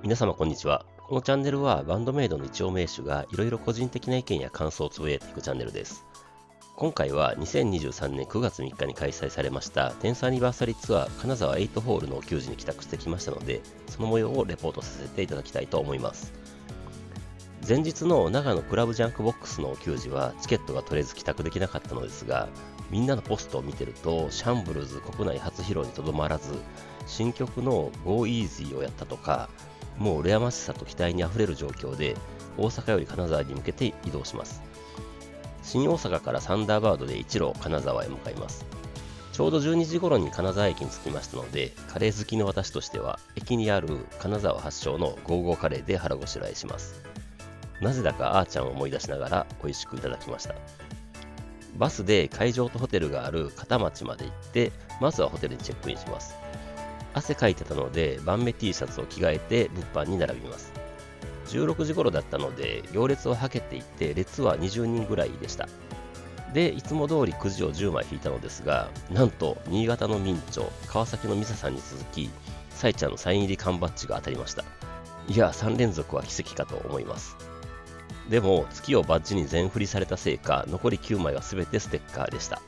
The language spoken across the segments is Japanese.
皆様こんにちは。このチャンネルはバンドメイドの一応名手がいろいろ個人的な意見や感想をつぶやいていくチャンネルです。今回は2023年9月3日に開催されました10thアニバーサリーツアー金沢8ホールの球児に帰宅してきましたので、その模様をレポートさせていただきたいと思います。前日の長野クラブジャンクボックスの球児はチケットが取れず帰宅できなかったのですが、みんなのポストを見てるとシャンブルズ国内初披露にとどまらず、新曲の Go Easy をやったとか、もう羨ましさと期待にあふれる状況で大阪より金沢に向けて移動します。新大阪からサンダーバードで一路金沢へ向かいます。ちょうど12時頃に金沢駅に着きましたので、カレー好きの私としては駅にある金沢発祥のゴーゴーカレーで腹ごしらえします。なぜだかあーちゃんを思い出しながら美味しくいただきました。バスで会場とホテルがある片町まで行って、まずはホテルにチェックインします。汗かいてたので晩目 T シャツを着替えて物販に並びます。16時頃だったので行列をはけていって列は20人ぐらいでした。で、いつも通りくじを10枚引いたのですが、なんと新潟の民長、川崎のミサさんに続き、サイちゃんのサイン入り缶バッジが当たりました。いや、3連続は奇跡かと思います。でも月をバッジに全振りされたせいか、残り9枚は全てステッカーでした。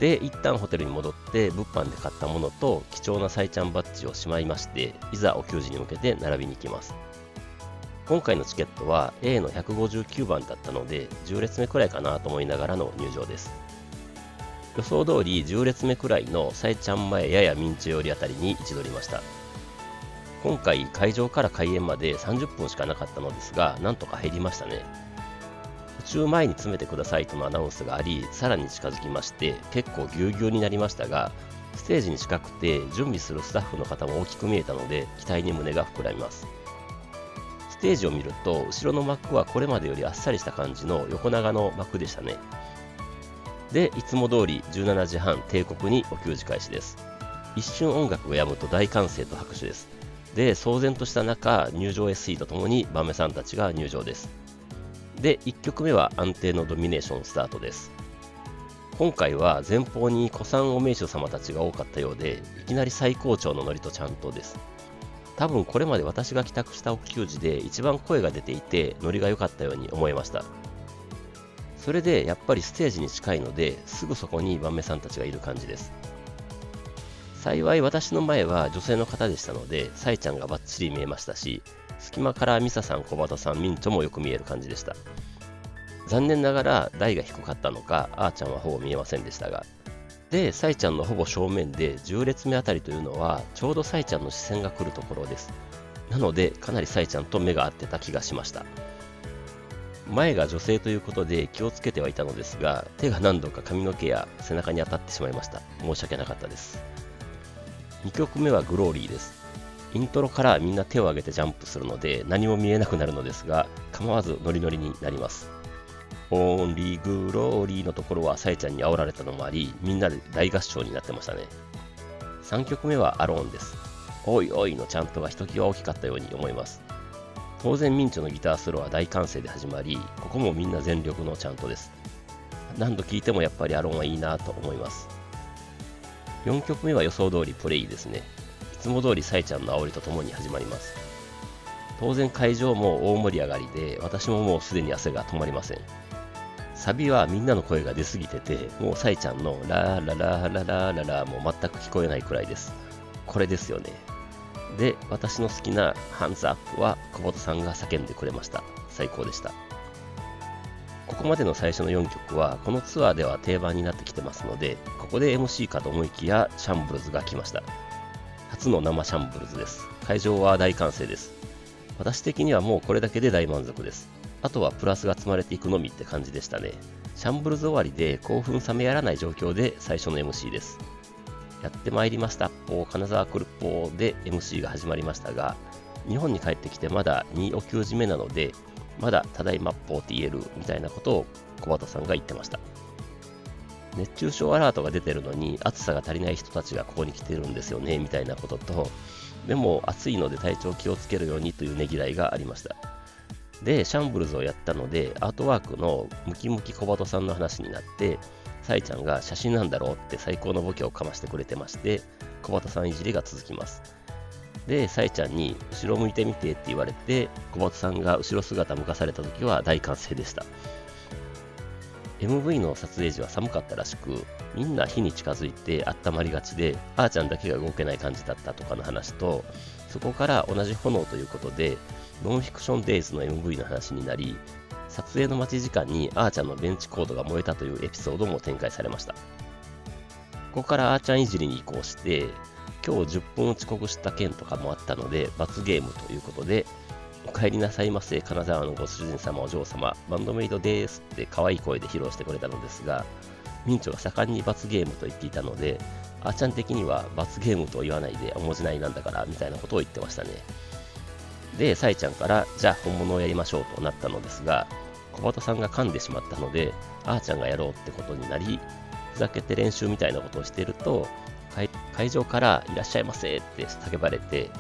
で、一旦ホテルに戻って物販で買ったものと貴重なサイちゃんバッジをしまいまして、いざお給仕に向けて並びに行きます。今回のチケットは A の159番だったので10列目くらいかなと思いながらの入場です。予想通り10列目くらいのサイちゃん前やや民中寄りあたりに位置取りました。今回会場から開演まで30分しかなかったのですが、なんとか入りましたね。途中前に詰めてくださいとのアナウンスがあり、さらに近づきまして結構ぎゅうぎゅうになりましたが、ステージに近くて準備するスタッフの方も大きく見えたので期待に胸が膨らみます。ステージを見ると後ろの幕はこれまでよりあっさりした感じの横長の幕でしたね。で、いつも通り17時半定刻にお給仕開始です。一瞬音楽が止むと大歓声と拍手です。で、騒然とした中、入場 SE とともにバメさんたちが入場です。で、1曲目は安定のドミネーションスタートです。今回は前方に古参お名手様たちが多かったようで、いきなり最高潮のノリとちゃんとです。多分これまで私が帰宅したお給仕で一番声が出ていてノリが良かったように思えました。それでやっぱりステージに近いので、すぐそこにバメさんたちがいる感じです。幸い私の前は女性の方でしたので、サイちゃんがバッチリ見えましたし、隙間からミサさん、小畑さん、ミンチョもよく見える感じでした。残念ながら台が低かったのか、あーちゃんはほぼ見えませんでしたが。で、サイちゃんのほぼ正面で10列目あたりというのは、ちょうどサイちゃんの視線が来るところです。なので、かなりサイちゃんと目が合ってた気がしました。前が女性ということで気をつけてはいたのですが、手が何度か髪の毛や背中に当たってしまいました。申し訳なかったです。2曲目はグローリーです。イントロからみんな手を挙げてジャンプするので何も見えなくなるのですが、構わずノリノリになります。オンリーグローリーのところはサイちゃんに煽られたのもあり、みんなで大合唱になってましたね。3曲目はアローンです。おいおいのチャントがひときわ大きかったように思います。当然ミンチョのギターソロは大歓声で始まり、ここもみんな全力のチャントです。何度聴いてもやっぱりアローンはいいなと思います。4曲目は予想通りプレイですね。いつも通りサイちゃんの煽りとともに始まります。当然会場も大盛り上がりで、私ももうすでに汗が止まりません。サビはみんなの声が出すぎてて、もうサイちゃんのラーララララララも全く聞こえないくらいです。これですよね。で、私の好きなハンズアップは小本さんが叫んでくれました。最高でした。ここまでの最初の4曲はこのツアーでは定番になってきてますので、ここで MC かと思いきやシャンブルズが来ました。初の生シャンブルズです。会場は大歓声です。私的にはもうこれだけで大満足です。あとはプラスが積まれていくのみって感じでしたね。シャンブルズ終わりで興奮冷めやらない状況で最初の MC です。やってまいりました金沢来るっぽで MC が始まりましたが、日本に帰ってきてまだ2お給仕目なので、まだただいまっぽー TL みたいなことを小畑さんが言ってました。熱中症アラートが出てるのに暑さが足りない人たちがここに来てるんですよねみたいなことと、でも暑いので体調気をつけるようにというねぎらいがありました。で、シャンブルズをやったのでアートワークのムキムキ小畑さんの話になって、サイちゃんが写真なんだろうって最高のボケをかましてくれてまして、小畑さんいじりが続きます。で、さえちゃんに後ろ向いてみてって言われて、小鳩さんが後ろ姿向かされた時は大歓声でした。MV の撮影時は寒かったらしく、みんな火に近づいて温まりがちで、あーちゃんだけが動けない感じだったとかの話と、そこから同じ炎ということで、ノンフィクションデイズの MV の話になり、撮影の待ち時間にあーちゃんのベンチコードが燃えたというエピソードも展開されました。ここからあーちゃんいじりに移行して、今日10分遅刻した件とかもあったので、罰ゲームということで、お帰りなさいませ、金沢のご主人様、お嬢様、バンドメイドですって可愛い声で披露してくれたのですが、民調が盛んに罰ゲームと言っていたので、あーちゃん的には罰ゲームと言わないでおまじないなんだからみたいなことを言ってましたね。で、さえちゃんからじゃあ本物をやりましょうとなったのですが、小鳩さんが噛んでしまったので、あーちゃんがやろうってことになり、ふざけて練習みたいなことをしていると、会場からいらっしゃいませって叫ばれて、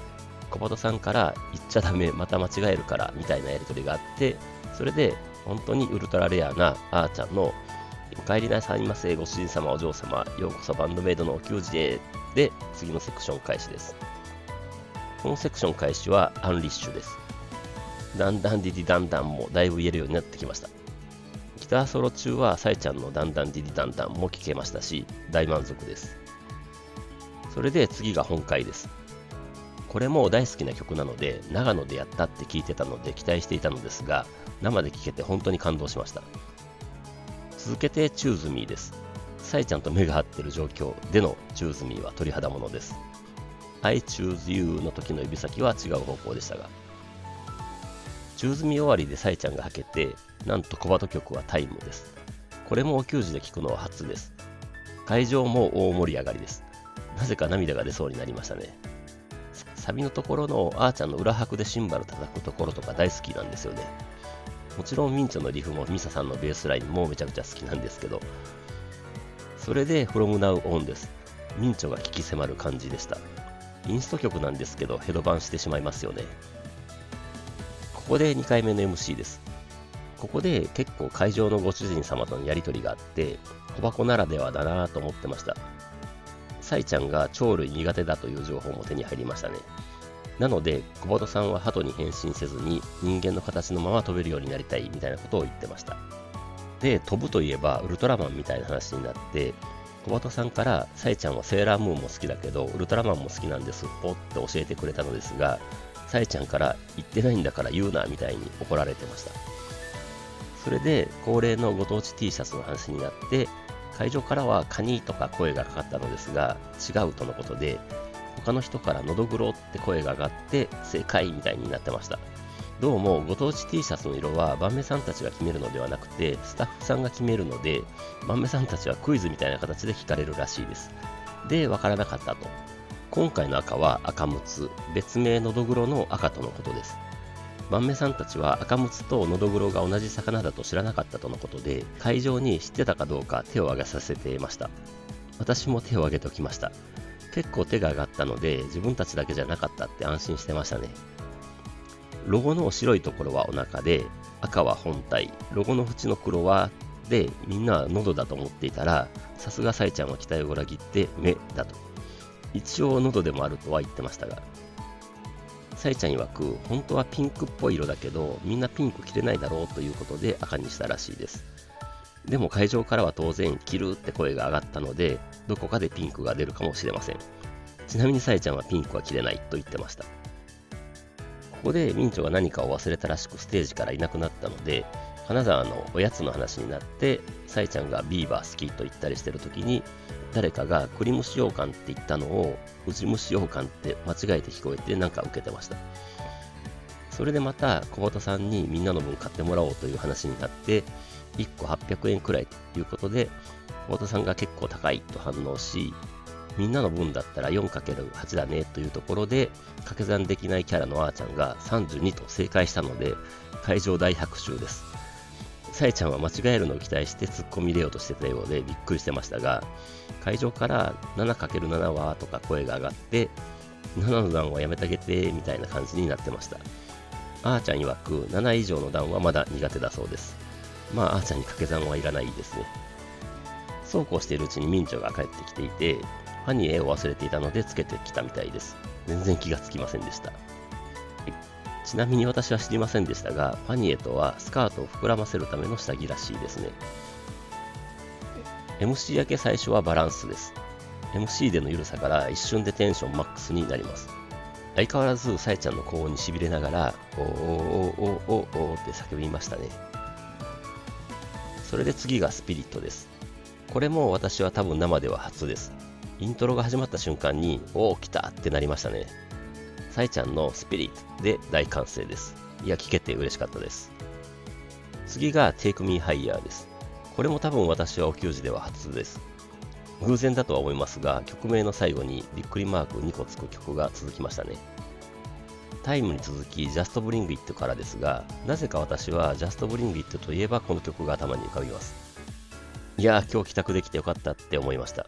小鳩さんから言っちゃダメ、また間違えるからみたいなやりとりがあって、それで本当にウルトラレアなあーちゃんのお帰りなさいませ、ご主人様、お嬢様、ようこそバンドメイドのお給仕へで次のセクション開始です。このセクション開始はアンリッシュです。だんだんディディダンダンもだいぶ言えるようになってきました。ギターソロ中はさえちゃんのだんだんディディダンダンも聴けましたし、大満足です。それで次が本回です。これも大好きな曲なので、長野でやったって聞いてたので期待していたのですが、生で聴けて本当に感動しました。続けて Choose Me です。さえちゃんと目が合ってる状況での Choose Me は鳥肌ものです。I Choose You の時の指先は違う方向でしたが、Choose Me 終わりでさえちゃんがはけて、なんと小鳩曲はタイムです。これもお給仕で聴くのは初です。会場も大盛り上がりです。なぜか涙が出そうになりましたね。サビのところのあーちゃんの裏拍でシンバル叩くところとか大好きなんですよね。もちろんミンチョのリフもミサさんのベースラインもめちゃくちゃ好きなんですけど、それで From Now On です。ミンチョが聞き迫る感じでした。インスト曲なんですけどヘドバンしてしまいますよね。ここで2回目の MC です。ここで結構会場のご主人様とのやりとりがあって、小箱ならではだなぁと思ってました。サイちゃんが鳥類苦手だという情報も手に入りましたね。なので、小鳩さんは鳩に変身せずに人間の形のまま飛べるようになりたいみたいなことを言ってました。で、飛ぶといえばウルトラマンみたいな話になって、小鳩さんからサイちゃんはセーラームーンも好きだけど、ウルトラマンも好きなんですポって教えてくれたのですが、サイちゃんから言ってないんだから言うなみたいに怒られてました。それで恒例のご当地 T シャツの話になって、会場からはカニとか声がかかったのですが、違うとのことで、他の人からのどぐろって声が上がって正解みたいになってました。どうもご当地 T シャツの色は番目さんたちが決めるのではなくてスタッフさんが決めるので、番目さんたちはクイズみたいな形で聞かれるらしいです。で、わからなかったと。今回の赤は赤むつ、別名のどぐろの赤とのことです。番目さんたちは赤むつとのどぐろが同じ魚だと知らなかったとのことで、会場に知ってたかどうか手を挙げさせていました。私も手を挙げておきました。結構手が上がったので、自分たちだけじゃなかったって安心してましたね。ロゴの白いところはお腹で、赤は本体、ロゴの縁の黒はで、みんなは喉だと思っていたら、さすがサイちゃんは期待を裏切って目だと。一応喉でもあるとは言ってましたが、サイちゃん曰く、本当はピンクっぽい色だけど、みんなピンク着れないだろうということで赤にしたらしいです。でも会場からは当然、着るって声が上がったので、どこかでピンクが出るかもしれません。ちなみにサイちゃんはピンクは着れないと言ってました。ここでミンチョが何かを忘れたらしくステージからいなくなったので、金沢のおやつの話になって、サイちゃんがビーバー好きと言ったりしてる時に、誰かが栗蒸し羊羹って言ったのをウジ蒸し羊羹って間違えて聞こえてなんか受けてました。それでまた小鳩さんにみんなの分買ってもらおうという話になって、1個800円くらいということで、小鳩さんが結構高いと反応し、みんなの分だったら 4×8 だねというところで、掛け算できないキャラのあーちゃんが32と正解したので、会場大拍手です。サイちゃんは間違えるのを期待して突っ込み入れようとしてたようでびっくりしてましたが、会場から 7×7 はとか声が上がって、7の段はやめてあげてみたいな感じになってました。あーちゃん曰く7以上の段はまだ苦手だそうです。まああーちゃんに掛け算はいらないですね。そうこうしているうちにミンチョが帰ってきていて、歯に絵を忘れていたのでつけてきたみたいです。全然気がつきませんでした。ちなみに私は知りませんでしたが、パニエとはスカートを膨らませるための下着らしいですね。MC 明け最初はバランスです。MC での緩さから一瞬でテンションマックスになります。相変わらずさえちゃんの高音に痺れながら、おーおーおーおーおーって叫びましたね。それで次がスピリットです。これも私は多分生では初です。イントロが始まった瞬間に、おー来たってなりましたね。さえちゃんのスピリットで大歓声です。いや、聞けて嬉しかったです。次が Take Me Higher です。これも多分私はお給仕では初です。偶然だとは思いますが、曲名の最後にびっくりマーク2個つく曲が続きましたね。タイムに続き Just Bring It からですが、なぜか私は Just Bring It といえばこの曲が頭に浮かびます。いやー、今日帰宅できてよかったって思いました。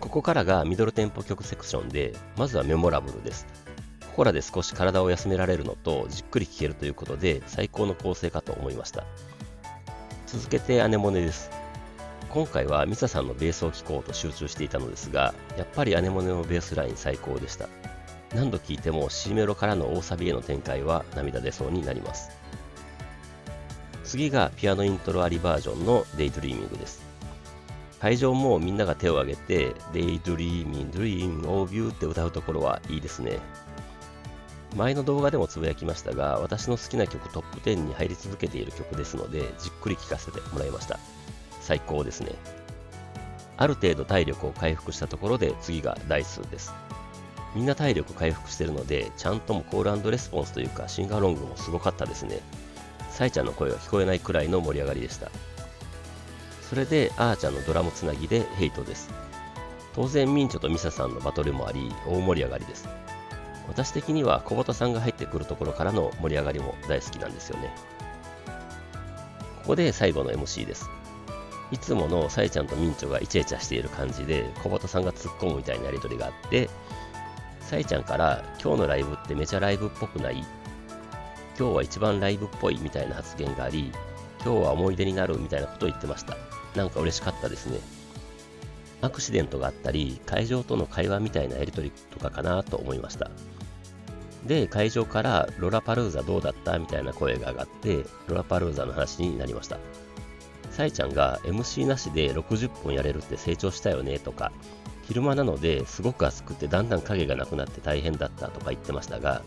ここからがミドルテンポ曲セクションで、まずはメモラブルです。ここらで少し体を休められるのとじっくり聴けるということで最高の構成かと思いました。続けてアネモネです。今回はミサさんのベースを聴こうと集中していたのですが、やっぱりアネモネのベースライン最高でした。何度聴いても C メロからの大サビへの展開は涙出そうになります。次がピアノイントロありバージョンのデイドリーミングです。会場もみんなが手を挙げてデイドリーミングドリームオービューって歌うところはいいですね。前の動画でもつぶやきましたが、私の好きな曲トップ10に入り続けている曲ですので、じっくり聴かせてもらいました。最高ですね。ある程度体力を回復したところで次がダイスです。みんな体力回復してるので、ちゃんともコール&レスポンスというかシンガロングもすごかったですね。サイちゃんの声が聞こえないくらいの盛り上がりでした。それであーちゃんのドラムつなぎでヘイトです。当然ミンチョとミサさんのバトルもあり、大盛り上がりです。私的には小畑さんが入ってくるところからの盛り上がりも大好きなんですよね。ここで最後の MC です。いつものさえちゃんとミンチョがイチャイチャしている感じで小畑さんが突っ込むみたいなやりとりがあって、さえちゃんから今日のライブってめちゃライブっぽくない？今日は一番ライブっぽいみたいな発言があり、今日は思い出になるみたいなことを言ってました。なんか嬉しかったですね。アクシデントがあったり、会場との会話みたいなやりとりとかかなと思いました。で、会場からロラパルーザどうだったみたいな声が上がって、ロラパルーザの話になりました。さえちゃんが MC なしで60分やれるって成長したよねとか、昼間なのですごく暑くてだんだん影がなくなって大変だったとか言ってましたが、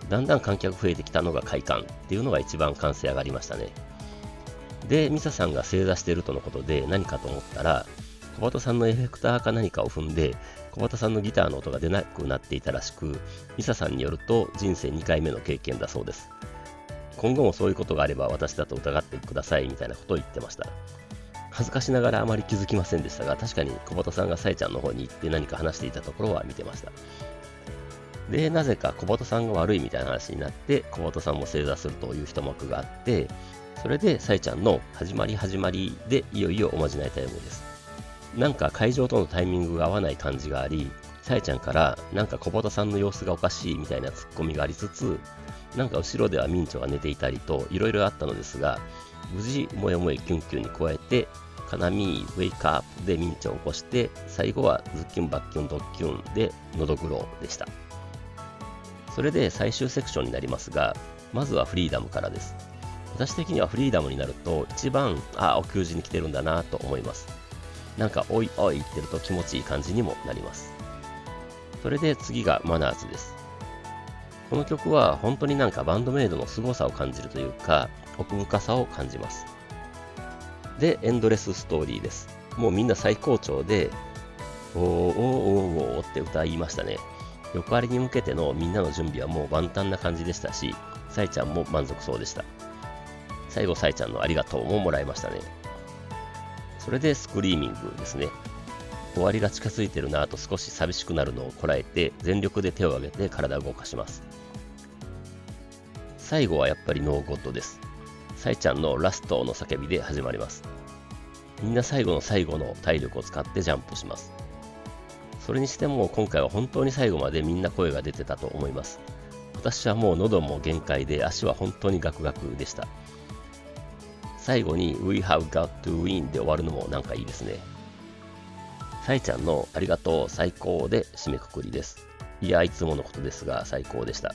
だんだん観客増えてきたのが快感っていうのが一番歓声上がりましたね。で、ミサさんが正座しているとのことで何かと思ったら、小畑さんのエフェクターか何かを踏んで、小畑さんのギターの音が出なくなっていたらしく、ミサさんによると人生2回目の経験だそうです。今後もそういうことがあれば私だと疑ってくださいみたいなことを言ってました。恥ずかしながらあまり気づきませんでしたが、確かに小畑さんがさえちゃんの方に行って何か話していたところは見てました。で、なぜか小畑さんが悪いみたいな話になって、小畑さんも正座するという一幕があって、それでさえちゃんの始まりでいよいよおまじないタイムです。なんか会場とのタイミングが合わない感じがあり、さえちゃんからなんか小畑さんの様子がおかしいみたいなツッコミがありつつ、なんか後ろではミンチョが寝ていたりといろいろあったのですが、無事もえもえキュンキュンに加えて、カナミーウェイクアップでミンチョを起こして、最後はズッキュンバッキュンドッキュンでのどぐろでした。それで最終セクションになりますが、まずはフリーダムからです。私的にはフリーダムになると一番、お給仕に来てるんだなと思います。なんかおいおい言ってると気持ちいい感じにもなります。それで次がマナーズです。この曲は本当になんかバンドメイドの凄さを感じるというか、奥深さを感じます。で、エンドレスストーリーです。もうみんな最高潮で、おーおーおーおーって歌いましたね。横ありに向けてのみんなの準備はもう万端な感じでしたし、さえちゃんも満足そうでした。最後さえちゃんのありがとうももらいましたね。それでスクリーミングですね。終わりが近づいてるなぁと少し寂しくなるのをこらえて全力で手を挙げて体を動かします。最後はやっぱりノーゴッドです。さえちゃんのラストの叫びで始まります。みんな最後の最後の体力を使ってジャンプします。それにしても今回は本当に最後までみんな声が出てたと思います。私はもう喉も限界で足は本当にガクガクでした。最後に We have got to win で終わるのもなんかいいですね。さえちゃんのありがとう最高で締めくくりです。いや、いつものことですが最高でした。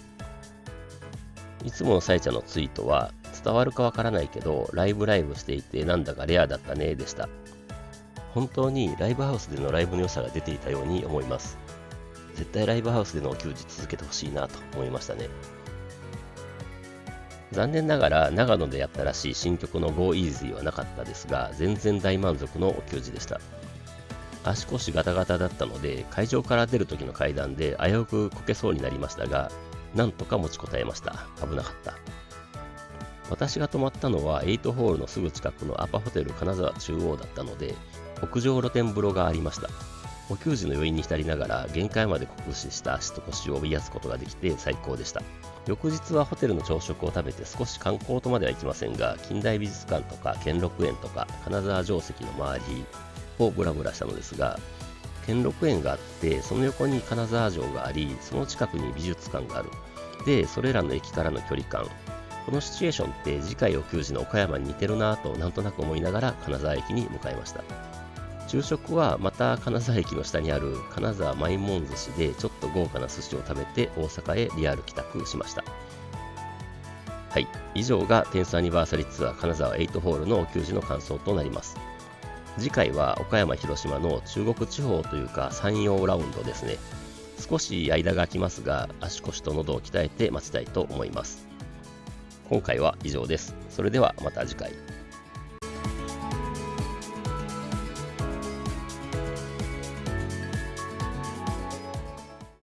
いつものさえちゃんのツイートは、伝わるかわからないけど、ライブしていてなんだかレアだったねでした。本当にライブハウスでのライブの良さが出ていたように思います。絶対ライブハウスでのお給仕続けてほしいなと思いましたね。残念ながら長野でやったらしい新曲の Go Easy はなかったですが、全然大満足のお給仕でした。足腰ガタガタだったので、会場から出る時の階段で危うくこけそうになりましたが、なんとか持ちこたえました。危なかった。私が泊まったのは8ホールのすぐ近くのアパホテル金沢中央だったので、屋上露天風呂がありました。お給仕の余韻に浸りながら限界まで酷使した足と腰を癒すことができて最高でした。翌日はホテルの朝食を食べて少し観光とまでは行きませんが、近代美術館とか兼六園とか金沢城跡の周りをブラブラしたのですが、兼六園があって、その横に金沢城があり、その近くに美術館がある。で、それらの駅からの距離感。このシチュエーションって次回お給仕の岡山に似てるなぁとなんとなく思いながら金沢駅に向かいました。昼食はまた金沢駅の下にある金沢マイモン寿司でちょっと豪華な寿司を食べて大阪へリアル帰宅しました。はい、以上がテンスアニバーサリーツアー金沢8ホールのお給仕の感想となります。次回は岡山広島の中国地方というか山陽ラウンドですね。少し間が空きますが、足腰と喉を鍛えて待ちたいと思います。今回は以上です。それではまた次回。